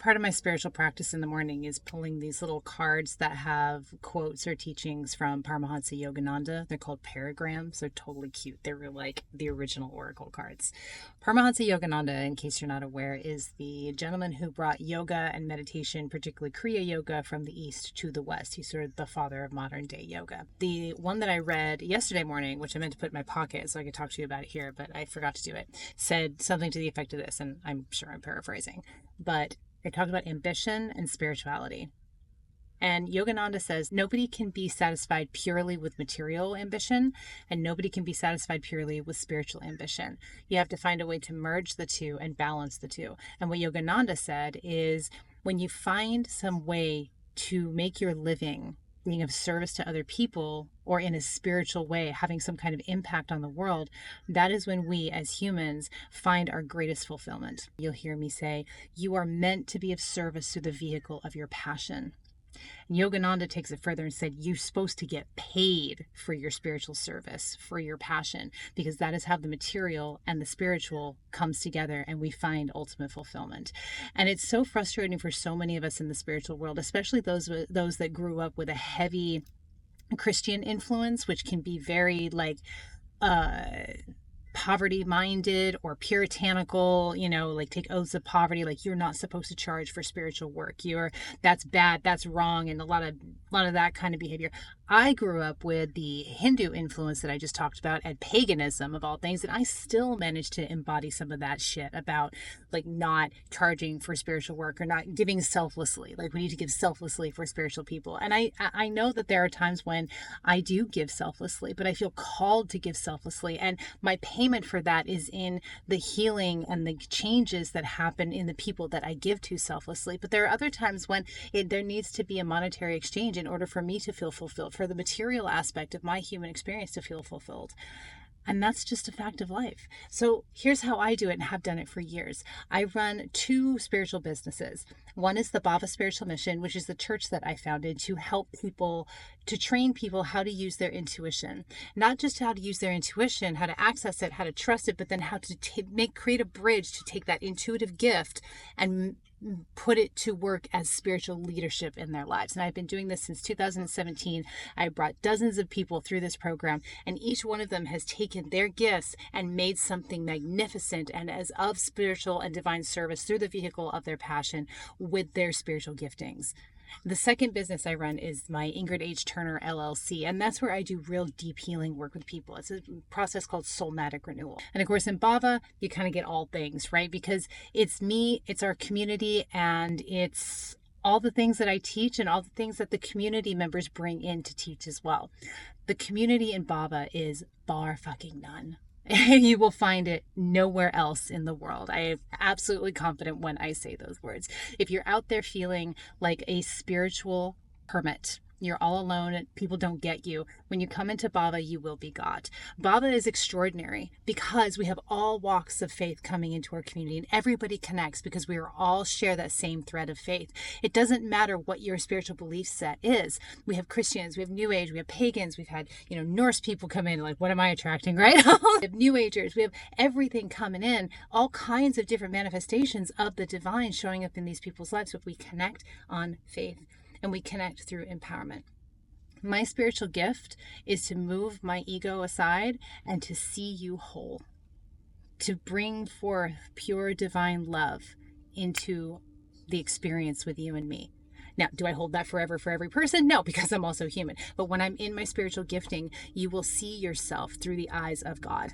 Part of my spiritual practice in the morning is pulling these little cards that have quotes or teachings from Paramahansa Yogananda. They're called paragrams. They're totally cute. They're like the original oracle cards. Paramahansa Yogananda, in case you're not aware, is the gentleman who brought yoga and meditation, particularly Kriya Yoga, from the East to the West. He's sort of the father of modern day yoga. The one that I read yesterday morning, which I meant to put in my pocket so I could talk to you about it here, but I forgot to do it, said something to the effect of this, and I'm sure I'm paraphrasing, but it talked about ambition and spirituality. And Yogananda says nobody can be satisfied purely with material ambition, and nobody can be satisfied purely with spiritual ambition. You have to find a way to merge the two and balance the two. And what Yogananda said is when you find some way to make your living being of service to other people, or in a spiritual way, having some kind of impact on the world, that is when we as humans find our greatest fulfillment. You'll hear me say, you are meant to be of service through the vehicle of your passion. And Yogananda takes it further and said, you're supposed to get paid for your spiritual service, for your passion, because that is how the material and the spiritual comes together and we find ultimate fulfillment. And it's so frustrating for so many of us in the spiritual world, especially those that grew up with a heavy Christian influence, which can be very like poverty minded or puritanical, like take oaths of poverty, like you're not supposed to charge for spiritual work, that's bad, that's wrong, and a lot of that kind of behavior. I grew up with the Hindu influence that I just talked about, and paganism of all things, and I still managed to embody some of that shit about like not charging for spiritual work or not giving selflessly. Like we need to give selflessly for spiritual people. And I know that there are times when I do give selflessly, but I feel called to give selflessly, and my payment for that is in the healing and the changes that happen in the people that I give to selflessly. But there are other times when there needs to be a monetary exchange in order for me to feel fulfilled, for the material aspect of my human experience to feel fulfilled. And that's just a fact of life. So here's how I do it and have done it for years. I run 2 spiritual businesses. One is the Bhava Spiritual Mission, which is the church that I founded to help people, to train people how to use their intuition. Not just how to use their intuition, how to access it, how to trust it, but then how to create a bridge to take that intuitive gift and put it to work as spiritual leadership in their lives. And I've been doing this since 2017. I brought dozens of people through this program, and each one of them has taken their gifts and made something magnificent and as of spiritual and divine service through the vehicle of their passion with their spiritual giftings. The second business I run is my Ingrid H LLC, and that's where I do real deep healing work with people. It's a process called somatic renewal. And of course, in Bhava, you kind of get all things, right? Because it's me, it's our community, and it's all the things that I teach and all the things that the community members bring in to teach as well. The community in Bhava is bar fucking none. You will find it nowhere else in the world. I am absolutely confident when I say those words. If you're out there feeling like a spiritual hermit, you're all alone, people don't get you, when you come into Bhava, you will be got. Bhava is extraordinary because we have all walks of faith coming into our community, and everybody connects because we are all share that same thread of faith. It doesn't matter what your spiritual belief set is. We have Christians, we have New Age, we have pagans, we've had, Norse people come in, like, what am I attracting, right? We have New Agers, we have everything coming in, all kinds of different manifestations of the divine showing up in these people's lives if we connect on faith. And we connect through empowerment. My spiritual gift is to move my ego aside and to see you whole, to bring forth pure divine love into the experience with you and me. Now, do I hold that forever for every person? No, because I'm also human. But when I'm in my spiritual gifting, you will see yourself through the eyes of God.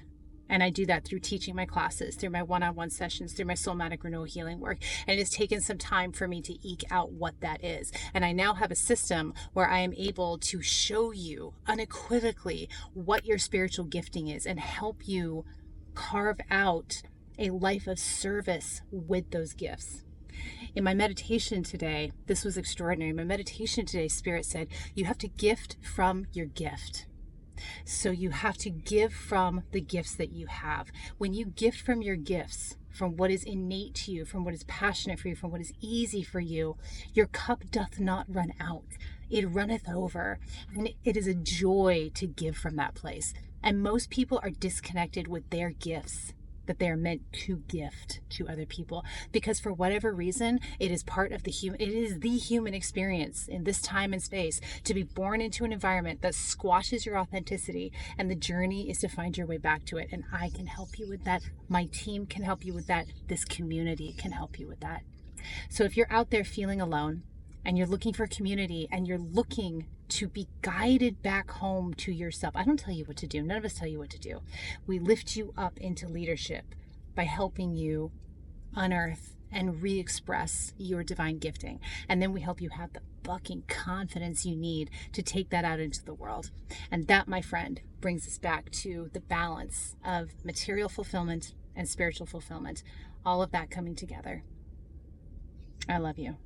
And I do that through teaching my classes, through my one-on-one sessions, through my somatic renewal healing work. And it's taken some time for me to eke out what that is. And I now have a system where I am able to show you unequivocally what your spiritual gifting is and help you carve out a life of service with those gifts. In my meditation today, this was extraordinary. In my meditation today, Spirit said, you have to gift from your gift. So you have to give from the gifts that you have. When you gift from your gifts, from what is innate to you, from what is passionate for you, from what is easy for you, your cup doth not run out. It runneth over. And it is a joy to give from that place. And most people are disconnected with their gifts. that they are meant to gift to other people, because for whatever reason, it is part of it is the human experience in this time and space to be born into an environment that squashes your authenticity, and the journey is to find your way back to it. And I can help you with that. My team can help you with that. This community can help you with that. So if you're out there feeling alone and you're looking for a community and you're looking to be guided back home to yourself, I don't tell you what to do. None of us tell you what to do. We lift you up into leadership by helping you unearth and re-express your divine gifting. And then we help you have the fucking confidence you need to take that out into the world. And that, my friend, brings us back to the balance of material fulfillment and spiritual fulfillment. All of that coming together. I love you.